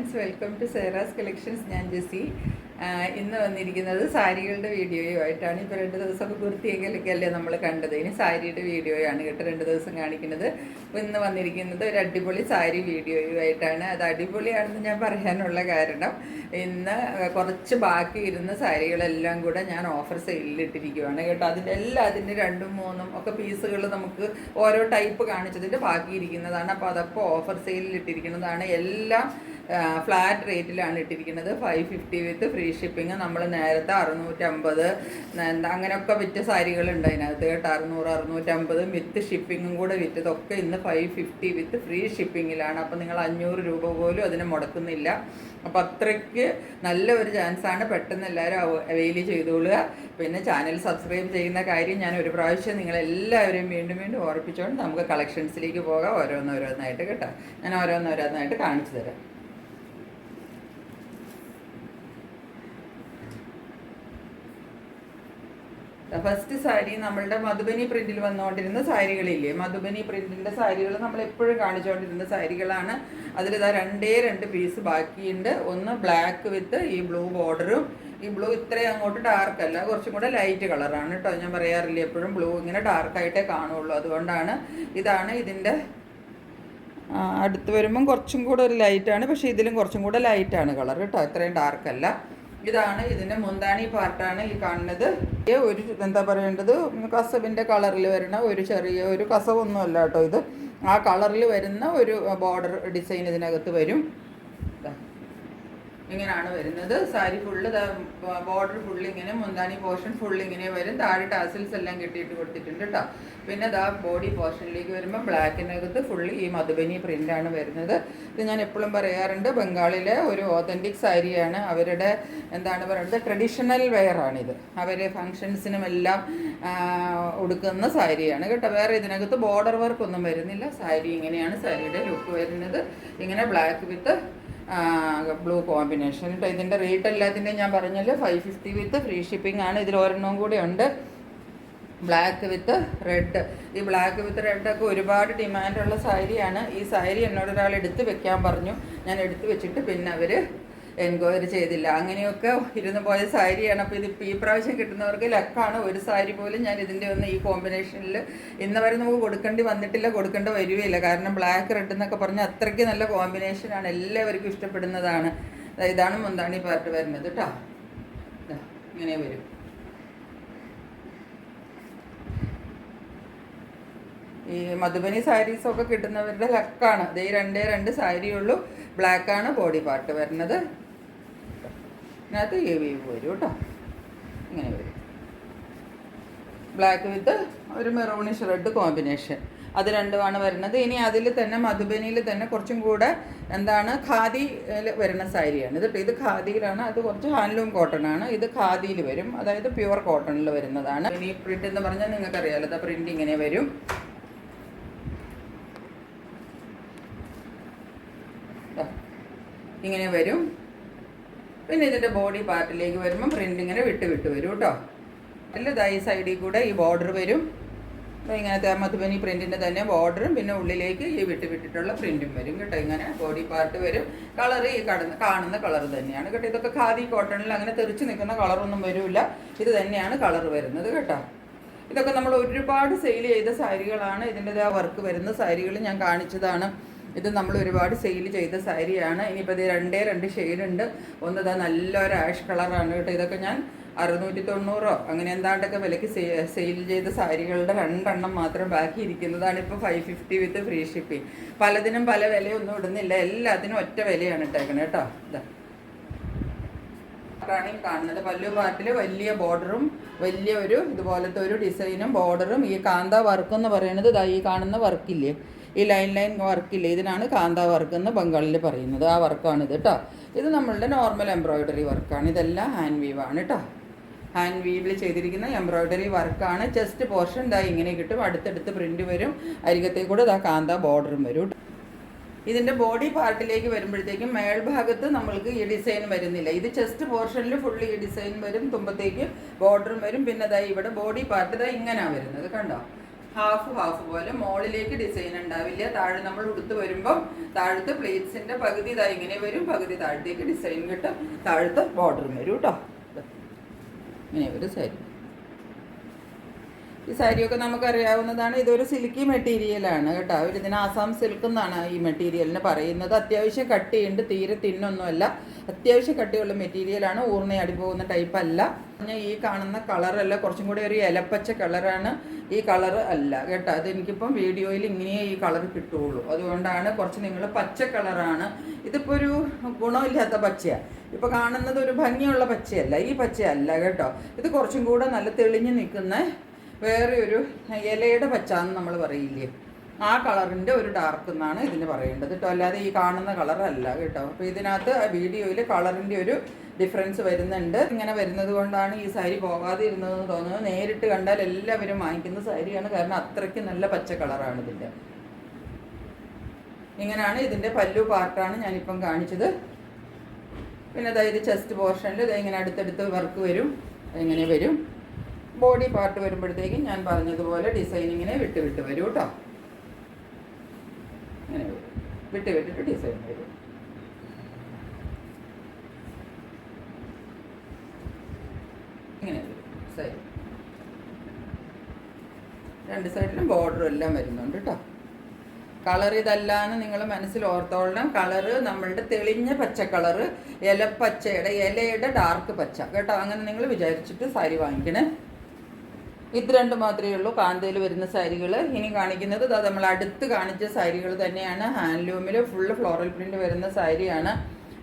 Friends, welcome to സേറാസ് collections. ഞാൻ ജെസി. ഇന്ന് വന്നിരിക്കുന്നത് സാരികളുടെ വീഡിയോയുമായിട്ടാണ്. ഇപ്പോൾ 2 ദിവസമൊക്കെ കുർത്തിയൊക്കെ അല്ലേ നമ്മൾ കണ്ടത്. ഇനി സാരിയുടെ വീഡിയോയാണ് കേട്ടോ 2 ദിവസം കാണിക്കുന്നത്. അപ്പോൾ ഇന്ന് വന്നിരിക്കുന്നത് ഒരു അടിപൊളി സാരി വീഡിയോയുമായിട്ടാണ്. അത് അടിപൊളിയാണെന്ന് ഞാൻ പറയാനുള്ള കാരണം, ഇന്ന് കുറച്ച് ബാക്കി ഇരുന്ന സാരികളെല്ലാം കൂടെ ഞാൻ ഓഫർ സെയിലിലിട്ടിരിക്കുകയാണ് കേട്ടോ. അതിൻ്റെ 2ഉം 3ഉം ഒക്കെ പീസുകൾ നമുക്ക് ഓരോ ടൈപ്പ് കാണിച്ചതിൻ്റെ ബാക്കി ഇരിക്കുന്നതാണ്. അപ്പോൾ അതൊക്കെ ഓഫർ സെയിലിലിട്ടിരിക്കുന്നതാണ്. എല്ലാം ഫ്ലാറ്റ് റേറ്റിലാണ് ഇട്ടിരിക്കുന്നത്. 550 വിത്ത് ഫ്രീ ഷിപ്പിംഗ്. നമ്മൾ നേരത്തെ 650 അങ്ങനെയൊക്കെ വിറ്റ സാരികളുണ്ട് അതിനകത്ത് കേട്ടോ. 600, 650 വിത്ത് ഷിപ്പിങ്ങും കൂടെ വിറ്റതൊക്കെ ഇന്ന് 550 വിത്ത് ഫ്രീ ഷിപ്പിങ്ങിലാണ്. അപ്പോൾ നിങ്ങൾ 500 രൂപ പോലും അതിന് മുടക്കുന്നില്ല. അപ്പോൾ അത്രയ്ക്ക് നല്ല ഒരു ചാൻസാണ്. പെട്ടെന്ന് എല്ലാവരും അവൈൽ ചെയ്തോളുക. പിന്നെ ചാനൽ സബ്സ്ക്രൈബ് ചെയ്യുന്ന കാര്യം ഞാൻ ഒരു പ്രാവശ്യം നിങ്ങളെല്ലാവരെയും വീണ്ടും വീണ്ടും ഓർപ്പിച്ചുകൊണ്ട് നമുക്ക് കളക്ഷൻസിലേക്ക് പോകാം. ഓരോന്നോരോന്നായിട്ട് കേട്ടോ. ഞാൻ ഓരോന്നോരോന്നായിട്ട് കാണിച്ചു തരാം. ഫസ്റ്റ് സാരി നമ്മളുടെ മധുബനി പ്രിന്റിൽ വന്നുകൊണ്ടിരുന്ന സാരികളില്ലേ, മധുബനി പ്രിന്റിൻ്റെ സാരികൾ നമ്മൾ എപ്പോഴും കാണിച്ചുകൊണ്ടിരുന്ന സാരികളാണ്. അതിലിതാ 2 പീസ് ബാക്കിയുണ്ട്. ഒന്ന് ബ്ലാക്ക് വിത്ത് ഈ ബ്ലൂ ബോർഡറും. ഈ ബ്ലൂ ഇത്രയും അങ്ങോട്ട് ഡാർക്ക് അല്ല, കുറച്ചും കൂടെ ലൈറ്റ് കളറാണ് കേട്ടോ. ഞാൻ പറയാറില്ല എപ്പോഴും ബ്ലൂ ഇങ്ങനെ ഡാർക്കായിട്ടേ കാണുള്ളൂ, അതുകൊണ്ടാണ്. ഇതാണ് ഇതിൻ്റെ അടുത്ത് വരുമ്പം കുറച്ചും കൂടെ ഒരു ലൈറ്റാണ്, പക്ഷേ ഇതിലും കുറച്ചും കൂടെ ലൈറ്റാണ് കളർ കേട്ടോ, ഇത്രയും ഡാർക്കല്ല. ഇതാണ് ഇതിൻ്റെ മുന്താണി പാർട്ടാണ് ഈ കാണുന്നത്. ഒരു എന്താ പറയേണ്ടത്, കസവിൻ്റെ കളറിൽ വരുന്ന ഒരു ചെറിയ ഒരു കസവൊന്നുമല്ല കേട്ടോ. ഇത് ആ കളറിൽ വരുന്ന ഒരു ബോർഡർ ഡിസൈൻ ഇതിനകത്ത് വരും. ഇങ്ങനെയാണ് വരുന്നത്. സാരി ഫുള്ള് ബോർഡർ ഫുള്ള് ഇങ്ങനെ, മുന്താണി പോർഷൻ ഫുള്ള് ഇങ്ങനെ വരും. താഴെ ടാസിൽസ് എല്ലാം കെട്ടിയിട്ട് കൊടുത്തിട്ടുണ്ട് കേട്ടോ. പിന്നെ ബോഡി പോർഷനിലേക്ക് വരുമ്പോൾ ബ്ലാക്കിനകത്ത് ഫുള്ള് ഈ മധുബനി പ്രിൻ്റാണ് വരുന്നത്. ഇത് ഞാൻ എപ്പോഴും പറയാറുണ്ട്, ബംഗാളിലെ ഒരു ഓതൻറ്റിക് സാരിയാണ്. അവരുടെ എന്താണ് പറയുന്നത്, ട്രഡീഷണൽ വെയറാണിത്. അവർ ഫങ്ഷൻസിനും എല്ലാം ഉടുക്കുന്ന സാരിയാണ് കേട്ടോ. വേറെ ഇതിനകത്ത് ബോർഡർ വർക്കൊന്നും വരുന്നില്ല. സാരി ഇങ്ങനെയാണ് സാരിയുടെ ലുക്ക് വരുന്നത്. ഇങ്ങനെ ബ്ലാക്ക് വിത്ത് ബ്ലൂ കോമ്പിനേഷൻ കേട്ടോ. ഇതിൻ്റെ റേറ്റ് എല്ലാത്തിൻ്റെയും ഞാൻ പറഞ്ഞല്ലോ 550 വിത്ത് ഫ്രീ ഷിപ്പിംഗ് ആണ്. ഇതിൽ ഒരെണ്ണവും കൂടെ ഉണ്ട്, ബ്ലാക്ക് വിത്ത് റെഡ്. ഈ ബ്ലാക്ക് വിത്ത് റെഡൊക്കെ ഒരുപാട് ഡിമാൻഡുള്ള സാരിയാണ്. ഈ സാരി എന്നോട് ഒരാൾ എടുത്ത് വെക്കാൻ പറഞ്ഞു. ഞാൻ എടുത്ത് വെച്ചിട്ട് പിന്നെ അവർ എൻക്വയറി ചെയ്തില്ല. അങ്ങനെയൊക്കെ ഇരുന്ന് പോയ സാരിയാണ്. അപ്പോൾ ഇതിപ്പോൾ ഈ പ്രാവശ്യം കിട്ടുന്നവർക്ക് ലക്കാണ്. ഒരു സാരി പോലും ഞാൻ ഇതിൻ്റെ ഈ കോമ്പിനേഷനിൽ ഇന്ന് വരെ നമുക്ക് കൊടുക്കേണ്ടി വന്നിട്ടില്ല, കൊടുക്കേണ്ടി വരികയില്ല. കാരണം ബ്ലാക്ക് റെഡ് എന്നൊക്കെ പറഞ്ഞാൽ അത്രയ്ക്ക് നല്ല കോമ്പിനേഷനാണ്, എല്ലാവർക്കും ഇഷ്ടപ്പെടുന്നതാണ്. ഇതാണ് മുന്താണി പാർട്ട് വരുന്നത് കേട്ടോ. ഇങ്ങനെ വരും. ഈ മധുബനി സാരീസൊക്കെ കിട്ടുന്നവരുടെ ലക്കാണ്. ഇത് ഈ 2 സാരിയുള്ളൂ. ബ്ലാക്കാണ് ബോഡി പാർട്ട് വരുന്നത്. ഇതിനകത്ത് ഈ വീവ് വരും കേട്ടോ. ഇങ്ങനെ വരും. ബ്ലാക്ക് വിത്ത് ഒരു മെറൂണിഷ് റെഡ് കോമ്പിനേഷൻ. അത് രണ്ടുമാണ് വരുന്നത്. ഇനി അതിൽ തന്നെ മധുബനിയിൽ തന്നെ കുറച്ചും കൂടെ എന്താണ് ഖാദിയിൽ വരുന്ന സാരിയാണ് ഇത്. ഇത് ഖാദിയിലാണ്. അത് കുറച്ച് ഹാൻഡ്ലൂം കോട്ടൺ ആണ്. ഇത് ഖാദിയിൽ വരും, അതായത് പ്യുവർ കോട്ടണിൽ വരുന്നതാണ്. ഇനി പ്രിന്റ് എന്ന് പറഞ്ഞാൽ നിങ്ങൾക്കറിയാലോ, അത് പ്രിന്റ് ഇങ്ങനെ വരും. ഇങ്ങനെ വരും. പിന്നെ ഇതിൻ്റെ ബോഡി പാർട്ടിലേക്ക് വരുമ്പോൾ പ്രിൻ്റ് ഇങ്ങനെ വിട്ട് വരും കേട്ടോ. അല്ല ഈ സൈഡിൽ കൂടെ ഈ ബോർഡർ വരും. ഇങ്ങനത്തെ മധുബനി പ്രിൻറ്റിൻ്റെ തന്നെ ബോർഡറും പിന്നെ ഉള്ളിലേക്ക് ഈ വിട്ടിട്ടുള്ള പ്രിൻറ്റും വരും കേട്ടോ. ഇങ്ങനെ ബോഡി പാർട്ട് വരും. കളർ ഈ കാണുന്ന കളർ തന്നെയാണ് കേട്ടോ. ഇതൊക്കെ ഖാദി കോട്ടണിൽ അങ്ങനെ തെറിച്ച് നിൽക്കുന്ന കളറൊന്നും വരില്ല. ഇത് തന്നെയാണ് കളർ വരുന്നത് കേട്ടോ. ഇതൊക്കെ നമ്മൾ ഒരുപാട് സെയിൽ ചെയ്ത സാരികളാണ്. ഇതിൻ്റെ വർക്ക് വരുന്ന സാരികൾ ഞാൻ കാണിച്ചതാണ്. ഇത് നമ്മൾ ഒരുപാട് സെയിൽ ചെയ്ത സാരിയാണ്. ഇനിയിപ്പോൾ ഇത് 2 ഷെയ്ഡുണ്ട്. ഒന്ന് നല്ലൊരു ആഷ് കളറാണ് കേട്ടോ. ഇതൊക്കെ ഞാൻ 690 അങ്ങനെ എന്താണ്ടൊക്കെ വിലയ്ക്ക് സെയിൽ ചെയ്ത സാരികളുടെ 2 മാത്രം ബാക്കി ഇരിക്കുന്നതാണ്. ഇപ്പോൾ 550 വിത്ത് ഫ്രീ ഷിപ്പിംഗ്. പലതിനും പല വിലയൊന്നും ഇടുന്നില്ല, എല്ലാത്തിനും ഒറ്റ വിലയാണ് ഇട്ടേക്കണേ കേട്ടോ. ഇതാണ് ഈ കാണുന്നത്. പല്ലു പാർട്ടിൽ വലിയ ബോർഡറും വലിയ ഒരു ഇതുപോലത്തെ ഒരു ഡിസൈനും ബോർഡറും. ഈ കാന്ത വർക്ക് എന്ന് പറയുന്നത് ഈ കാണുന്ന വർക്കില്ലേ, ഈ ലൈൻ വർക്കില്ലേ, ഇതിനാണ് കാന്ത വർക്ക് എന്ന് ബംഗാളിൽ പറയുന്നത്. ആ വർക്കാണിത് കേട്ടോ. ഇത് നമ്മളുടെ നോർമൽ എംബ്രോയ്ഡറി വർക്കാണ്. ഇതെല്ലാം ഹാൻഡ് വീവാണ് കേട്ടോ. ഹാൻഡ് വീവിൽ ചെയ്തിരിക്കുന്ന എംബ്രോയ്ഡറി വർക്കാണ്. ചെസ്റ്റ് പോർഷൻ ഇങ്ങനെ കിട്ടും. അടുത്തടുത്ത് പ്രിൻറ്റ് വരും. അരികത്തേക്ക് കൂടെ കാന്ത ബോർഡറും വരും. ഇതിൻ്റെ ബോഡി പാർട്ടിലേക്ക് വരുമ്പോഴത്തേക്കും മേൽഭാഗത്ത് നമ്മൾക്ക് ഈ ഡിസൈൻ വരുന്നില്ല. ഇത് ചെസ്റ്റ് പോർഷനിൽ ഫുള്ള് ഈ ഡിസൈൻ വരും. തുമ്പത്തേക്ക് ബോർഡറും വരും. പിന്നെ ഇവിടെ ബോഡി പാർട്ട് ഇങ്ങനെയാണ് വരുന്നത് കണ്ടോ. ഹാഫ് ഹാഫ് പോലെ മുകളിലേക്ക് ഡിസൈൻ ഉണ്ടാവില്ല. താഴെ നമ്മൾ ഉടുത്ത് വരുമ്പം താഴത്തെ പ്ലേറ്റ്സിന്റെ പകുതി ഇതാ ഇങ്ങനെ വരും, പകുതി താഴത്തേക്ക് ഡിസൈൻ കിട്ടും, താഴത്തെ ബോർഡറും വരും കേട്ടോ. ഇങ്ങനെ ഒരു സാരി. ഈ സാരിയൊക്കെ നമുക്കറിയാവുന്നതാണ്. ഇതൊരു സിൽക്കി മെറ്റീരിയലാണ് കേട്ടോ. ഇതിന് ആസാം സിൽക്ക് എന്നാണ് ഈ മെറ്റീരിയലിന് പറയുന്നത്. അത്യാവശ്യം കട്ടിയുണ്ട്, തീരെ തിന്നൊന്നുമല്ല, അത്യാവശ്യം കട്ടിയുള്ള മെറ്റീരിയലാണ്. ഊർണ്ണയാടി പോകുന്ന ടൈപ്പ് അല്ല. ഈ കാണുന്ന കളറല്ല, കുറച്ചും കൂടി ഒരു ഇലപ്പച്ച കളറാണ്. ഈ കളറ് അല്ല കേട്ടോ. അതെനിക്കിപ്പം വീഡിയോയിൽ ഇങ്ങനെയേ ഈ കളർ കിട്ടുകയുള്ളൂ. അതുകൊണ്ടാണ് കുറച്ച് നിങ്ങൾ പച്ച കളറാണ്. ഇതിപ്പോൾ ഒരു ഗുണമില്ലാത്ത പച്ചയാണ്. ഇപ്പോൾ കാണുന്നത് ഒരു ഭംഗിയുള്ള പച്ചയല്ല, ഈ പച്ചയല്ല കേട്ടോ. ഇത് കുറച്ചും കൂടെ നല്ല തെളിഞ്ഞ് നിൽക്കുന്ന വേറെ ഒരു ഇലയുടെ പച്ച എന്ന് നമ്മൾ പറയില്ലേ, ആ കളറിൻ്റെ ഒരു ഡാർക്ക് എന്നാണ് ഇതിന് പറയേണ്ടത് കേട്ടോ. അല്ലാതെ ഈ കാണുന്ന കളറല്ല കേട്ടോ. അപ്പോൾ ഇതിനകത്ത് വീഡിയോയിൽ കളറിൻ്റെ ഒരു ഡിഫറൻസ് വരുന്നുണ്ട്. ഇങ്ങനെ വരുന്നത് കൊണ്ടാണ് ഈ സാരി പോകാതെ ഇരുന്നതെന്ന് തോന്നുന്നത്. നേരിട്ട് കണ്ടാൽ എല്ലാവരും വാങ്ങിക്കുന്ന സാരിയാണ്, കാരണം അത്രയ്ക്ക് നല്ല പച്ച കളറാണ് ഇതിൻ്റെ. ഇങ്ങനെയാണ് ഇതിൻ്റെ പല്ലു പാർട്ടാണ് ഞാനിപ്പം കാണിച്ചത്. പിന്നെ അതായത് ചെസ്റ്റ് പോർഷനിൽ ഇത് ഇങ്ങനെ അടുത്തടുത്ത് വർക്ക് വരും, ഇങ്ങനെ വരും. ബോഡി പാർട്ട് വരുമ്പോഴത്തേക്കും ഞാൻ പറഞ്ഞതുപോലെ ഡിസൈനിങ്ങിനെ വിട്ട് വിട്ട് വരും കേട്ടോ. ഇങ്ങനെ വരും, വിട്ട് വിട്ടിട്ട് ഡിസൈൻ വരും. ഇങ്ങനെ വരും സൈഡ്, രണ്ട് സൈഡിലും ബോർഡറും എല്ലാം വരുന്നുണ്ട് കേട്ടോ. കളർ ഇതല്ലാന്ന് നിങ്ങൾ മനസ്സിൽ ഓർത്തോളണം. കളറ് നമ്മളുടെ തെളിഞ്ഞ പച്ച കളറ്, ഇലയുടെ ഡാർക്ക് പച്ച കേട്ടോ. അങ്ങനെ നിങ്ങൾ വിചാരിച്ചിട്ട് സാരി വാങ്ങിക്കണേ. ഇത് രണ്ട് മാത്രമേ ഉള്ളൂ കാന്തയിൽ വരുന്ന സാരികൾ. ഇനി കാണിക്കുന്നത് ഇതാ നമ്മൾ അടുത്ത് കാണിച്ച സാരികൾ തന്നെയാണ്. ഹാൻഡ്ലൂമിൽ ഫുള്ള് ഫ്ലോറൽ പ്രിൻ്റ് വരുന്ന സാരിയാണ്.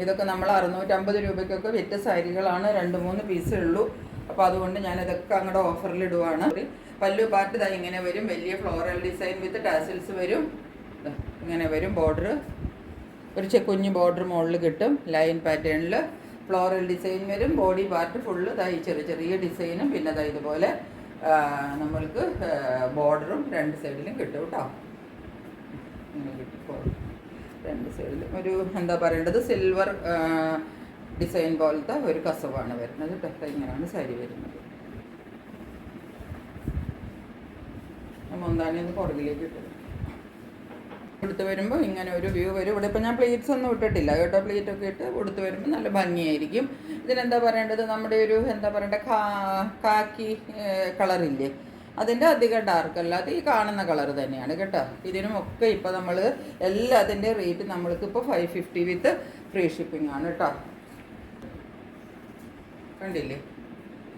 ഇതൊക്കെ നമ്മൾ 650 രൂപയ്ക്കൊക്കെ വിറ്റ സാരികളാണ്. 2-3 പീസേ ഉള്ളൂ. അപ്പോൾ അതുകൊണ്ട് ഞാനിതൊക്കെ അങ്ങോട്ട് ഓഫറിൽ ഇടുവാണ്. പല്ലു പാർട്ട് ഇതാ ഇങ്ങനെ വരും, വലിയ ഫ്ലോറൽ ഡിസൈൻ വിത്ത് ടാസിൽസ് വരും. ഇങ്ങനെ വരും ബോർഡർ, ഒരു കുഞ്ഞ് ബോർഡർ മുകളിൽ കിട്ടും, ലൈൻ പാറ്റേണിൽ ഫ്ലോറൽ ഡിസൈൻ വരും. ബോഡി പാർട്ട് ഫുള്ള് ഇതായി ചെറിയ ചെറിയ ഡിസൈനും, പിന്നെ ഇതാ ഇതുപോലെ നമ്മൾക്ക് ബോർഡറും രണ്ട് സൈഡിലും കിട്ടും കേട്ടോ. ഇങ്ങനെ കിട്ടും രണ്ട് സൈഡിലും. ഒരു എന്താ പറയേണ്ടത്, സിൽവർ ഡിസൈൻ പോലത്തെ ഒരു കസവാണ് വരുന്നത് കേട്ടോ. ഇങ്ങനെയാണ് സാരി വരുന്നത്. മുന്താണി ഒന്ന് പുറകിലേക്ക് ഇട്ടത് ഉടുത്ത് വരുമ്പോൾ ഇങ്ങനെ ഒരു വ്യൂ വരും. ഇവിടെ ഇപ്പോൾ ഞാൻ പ്ലേറ്റ്സ് ഒന്നും ഇട്ടിട്ടില്ല കേട്ടോ. പ്ലേറ്റൊക്കെ ഇട്ട് ഉടുത്ത് വരുമ്പോൾ നല്ല ഭംഗിയായിരിക്കും. ഇതിനെന്താ പറയേണ്ടത്, നമ്മുടെ ഒരു എന്താ പറയേണ്ട കാക്കി കളറില്ലേ, അതിൻ്റെ അധികം ഡാർക്ക് അല്ലാതെ ഈ കാണുന്ന കളർ തന്നെയാണ് കേട്ടോ. ഇതിനുമൊക്കെ ഇപ്പോൾ നമ്മൾ എല്ലാത്തിൻ്റെ റേറ്റ് നമ്മൾക്ക് ഇപ്പോൾ 550 വിത്ത് ഫ്രീ ഷിപ്പിംഗ് ആണ് കേട്ടോ. കണ്ടില്ലേ,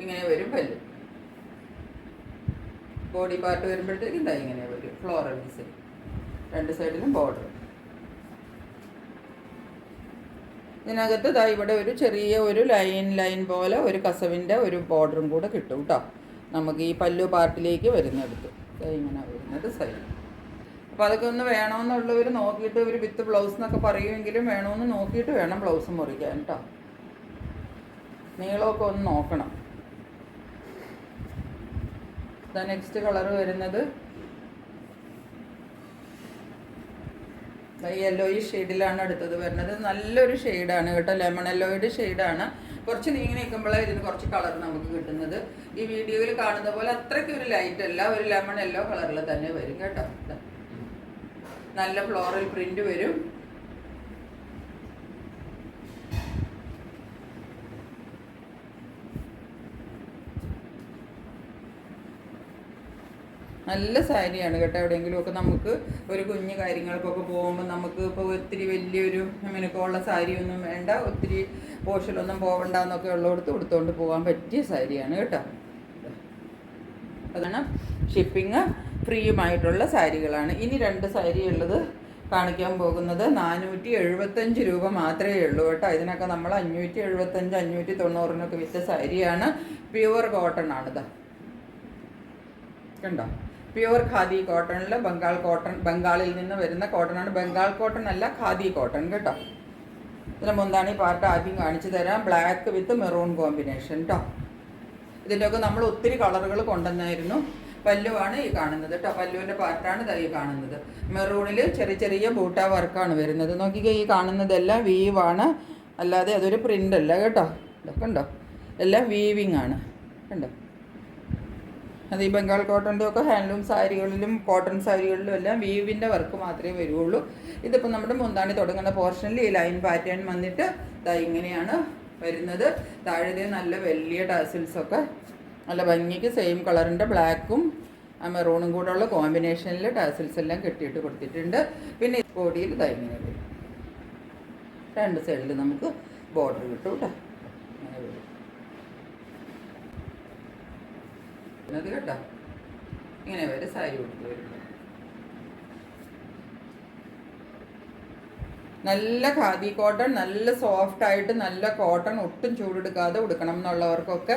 ഇങ്ങനെ വരും പല്ല്. ബോഡി പാർട്ട് വരുമ്പോഴത്തേക്ക് ഇതാ ഇങ്ങനെ വരും ഫ്ലോറൽ ഡിസൈൻ, രണ്ട് സൈഡിലും ബോർഡർ. ഇതിനകത്ത് ഇതാ ഇവിടെ ഒരു ചെറിയ ഒരു ലൈൻ പോലെ ഒരു കസവിൻ്റെ ഒരു ബോർഡറും കൂടെ കിട്ടും കേട്ടോ നമുക്ക് ഈ പല്ലു പാർട്ടിലേക്ക് വരുന്നിടത്ത്. ഇങ്ങനെ വരുന്നത് സൈഡ്. അപ്പോൾ അതൊക്കെ ഒന്ന് വേണമെന്നുള്ളവർ നോക്കിയിട്ട് ഒരു വിത്ത് ബ്ലൗസ് എന്നൊക്കെ പറയുമെങ്കിലും വേണമെന്ന് നോക്കിയിട്ട് വേണം ബ്ലൗസ് മുറിക്കാൻ കേട്ടോ. നീളമൊക്കെ ഒന്ന് നോക്കണം. ഇതാ നെക്സ്റ്റ് കളർ വരുന്നത് യെല്ലോയിഷ് ഷെയ്ഡിലാണ് അടുത്തത് വരുന്നത്. നല്ലൊരു ഷെയ്ഡാണ് കേട്ടോ, ലെമൺ യെല്ലോയുടെ ഷെയ്ഡാണ്. കുറച്ച് നീങ്ങി നിൽക്കുമ്പോഴാണ് ഇതിന് കുറച്ച് കളർ നമുക്ക് കിട്ടുന്നത്. ഈ വീഡിയോയിൽ കാണുന്ന പോലെ അത്രയ്ക്ക് ഒരു ലൈറ്റ് അല്ല, ഒരു ലെമൺ യെല്ലോ കളറിൽ തന്നെ വരും കേട്ടോ. നല്ല ഫ്ലോറൽ പ്രിന്റ് വരും. നല്ല സാരിയാണ് കേട്ടോ. എവിടെയെങ്കിലുമൊക്കെ നമുക്ക് ഒരു കുഞ്ഞു കാര്യങ്ങൾക്കൊക്കെ പോകുമ്പോൾ നമുക്ക് ഇപ്പോൾ ഒത്തിരി വലിയൊരു മിനുക്കമുള്ള സാരിയൊന്നും വേണ്ട, ഒത്തിരി പോഷലൊന്നും പോകണ്ട എന്നൊക്കെ ഉള്ളിടത്ത് കൊടുത്തുകൊണ്ട് പോകാൻ പറ്റിയ സാരിയാണ് കേട്ടോ. അതാണ് ഷിപ്പിങ് ഫ്രീയുമായിട്ടുള്ള സാരികളാണ്. ഇനി രണ്ട് സാരി ഉള്ളത് കാണിക്കാൻ പോകുന്നത് 475 രൂപ മാത്രമേ ഉള്ളൂ കേട്ടോ. ഇതിനൊക്കെ നമ്മൾ 575 590 വിറ്റ സാരിയാണ്. പ്യുവർ കോട്ടൺ ആണിത് കണ്ടോ. പ്യുവർ ഖാദി കോട്ടണിൽ ബംഗാളിൽ നിന്ന് വരുന്ന കോട്ടണാണ്. ബംഗാൾ കോട്ടൺ അല്ല, ഖാദി കോട്ടൺ കേട്ടോ. ഇതിന് മുന്താണി പാർട്ട് ആദ്യം കാണിച്ചു തരാം. ബ്ലാക്ക് വിത്ത് മെറൂൺ കോമ്പിനേഷൻ കേട്ടോ. ഇതിൻ്റെയൊക്കെ നമ്മൾ ഒത്തിരി കളറുകൾ കൊണ്ടുവന്നായിരുന്നു. പല്ലുവാണ് ഈ കാണുന്നത് കേട്ടോ. പല്ലുവിൻ്റെ പാർട്ടാണ് ഈ കാണുന്നത്. മെറൂണിൽ ചെറിയ ചെറിയ ബൂട്ട വർക്കാണ് വരുന്നത്. നോക്കിക്കോ, ഈ കാണുന്നതെല്ലാം വീവാണ്, അല്ലാതെ അതൊരു പ്രിൻ്റ് അല്ല കേട്ടോ. ഇതൊക്കെ ഉണ്ടോ, എല്ലാം വീവിങ് ആണ് കണ്ടോ. അത് ഈ ബംഗാൾ കോട്ടൻ്റെ ഒക്കെ ഹാൻഡ്ലൂം സാരികളിലും കോട്ടൺ സാരികളിലും എല്ലാം വീവിൻ്റെ വർക്ക് മാത്രമേ വരുള്ളൂ. ഇതിപ്പോൾ നമ്മുടെ മുന്താണി തുടങ്ങുന്ന പോർഷനിൽ ഈ ലൈൻ പാറ്റേൺ വന്നിട്ട് ഇതാ ഇങ്ങനെയാണ് വരുന്നത്. താഴെ നല്ല വലിയ ടാസിൽസൊക്കെ നല്ല ഭംഗിക്ക് സെയിം കളറിൻ്റെ ബ്ലാക്കും മെറൂണും കൂടെ ഉള്ള കോമ്പിനേഷനിൽ ടാസിൽസ് എല്ലാം കെട്ടിയിട്ട് കൊടുത്തിട്ടുണ്ട്. പിന്നെ ബോഡിയിൽ ഇതാ ഇങ്ങനെ വരും, രണ്ട് സൈഡിൽ നമുക്ക് ബോർഡർ കിട്ടും കേട്ടോ. അങ്ങനെ വരും അത് കേട്ടോ, ഇങ്ങനെ വരെ സാരി കൊടുത്ത് വരുന്നത്. നല്ല ഖാദി കോട്ടൺ, നല്ല സോഫ്റ്റ് ആയിട്ട് നല്ല കോട്ടൺ, ഒട്ടും ചൂടെടുക്കാതെ ഉടുക്കണം എന്നുള്ളവർക്കൊക്കെ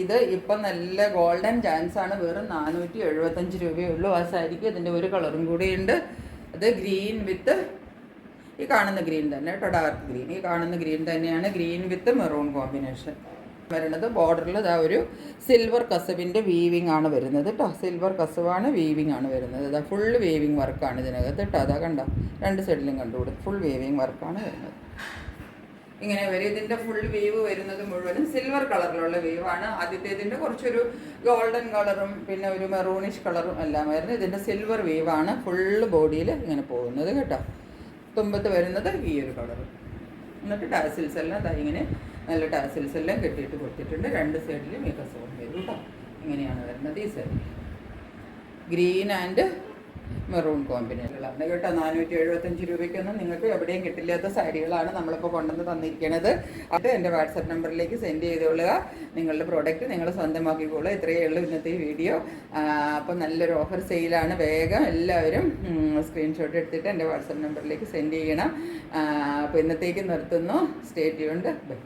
ഇത് ഇപ്പം നല്ല ഗോൾഡൻ ചാൻസ് ആണ്. വെറും 475 രൂപയേ ഉള്ളൂ ആ സാരിക്ക്. ഇതിൻ്റെ ഒരു കളറും കൂടിയുണ്ട്. അത് ഗ്രീൻ വിത്ത് ഈ കാണുന്ന ഗ്രീൻ തന്നെ കേട്ടോ, ഡാർക്ക് ഗ്രീൻ. ഈ കാണുന്ന ഗ്രീൻ തന്നെയാണ്, ഗ്രീൻ വിത്ത് മെറൂൺ കോമ്പിനേഷൻ വരുന്നത്. ബോർഡറിൽ ഇതാ ഒരു സിൽവർ കസവിൻ്റെ വീവിങ് ആണ് വരുന്നത് കേട്ടോ. സിൽവർ കസവാണ്, വീവിങ് ആണ് വരുന്നത്. ഇതാ ഫുൾ വീവിങ് വർക്കാണ് ഇതിനകത്ത് കേട്ടോ. അതാ കണ്ടോ, രണ്ട് സൈഡിലും കണ്ടുകൂടും, ഫുൾ വീവിങ് വർക്കാണ് വരുന്നത്. ഇങ്ങനെ വരും. ഇതിൻ്റെ ഫുൾ വീവ് വരുന്നത് മുഴുവനും സിൽവർ കളറിലുള്ള വീവാണ്. ആദ്യത്തേതിൻ്റെ കുറച്ചൊരു ഗോൾഡൻ കളറും പിന്നെ ഒരു മെറൂണിഷ് കളറും എല്ലാം വരുന്നത്. ഇതിൻ്റെ സിൽവർ വീവാണ് ഫുള്ള് ബോഡിയിൽ ഇങ്ങനെ പോകുന്നത് കേട്ടോ. തുമ്പത്ത് വരുന്നത് ഈ ഒരു കളറും. എന്നിട്ട് ടാസിൽസ് എല്ലാം ദാ ഇങ്ങനെ നല്ല ടാസിൽസ് എല്ലാം കെട്ടിയിട്ട് കൊടുത്തിട്ടുണ്ട്. രണ്ട് സൈഡിലും ഈ കസവും വരും കേട്ടോ. ഇങ്ങനെയാണ് വരുന്നത്. ഈ സൈഡിൽ ഗ്രീൻ ആൻഡ് മെറൂൺ കോമ്പിനേഷനുകളാണ് കേട്ടോ. 475 രൂപയ്ക്കൊന്നും നിങ്ങൾക്ക് എവിടെയും കിട്ടില്ലാത്ത സാരികളാണ് നമ്മളിപ്പോൾ കൊണ്ടുവന്ന് തന്നിരിക്കുന്നത്. അത് എൻ്റെ വാട്സപ്പ് നമ്പറിലേക്ക് സെൻഡ് ചെയ്തോളുക. നിങ്ങളുടെ പ്രോഡക്റ്റ് നിങ്ങൾ സ്വന്തമാക്കിക്കോളുക. ഇത്രയേ ഉള്ളൂ ഇന്നത്തെ ഈ വീഡിയോ. അപ്പോൾ നല്ലൊരു ഓഫർ സെയിലാണ്. വേഗം എല്ലാവരും സ്ക്രീൻഷോട്ട് എടുത്തിട്ട് എൻ്റെ വാട്സപ്പ് നമ്പറിലേക്ക് സെൻഡ് ചെയ്യണം. അപ്പോൾ ഇന്നത്തേക്ക് നിർത്തുന്നു. Stay tuned. ബൈ.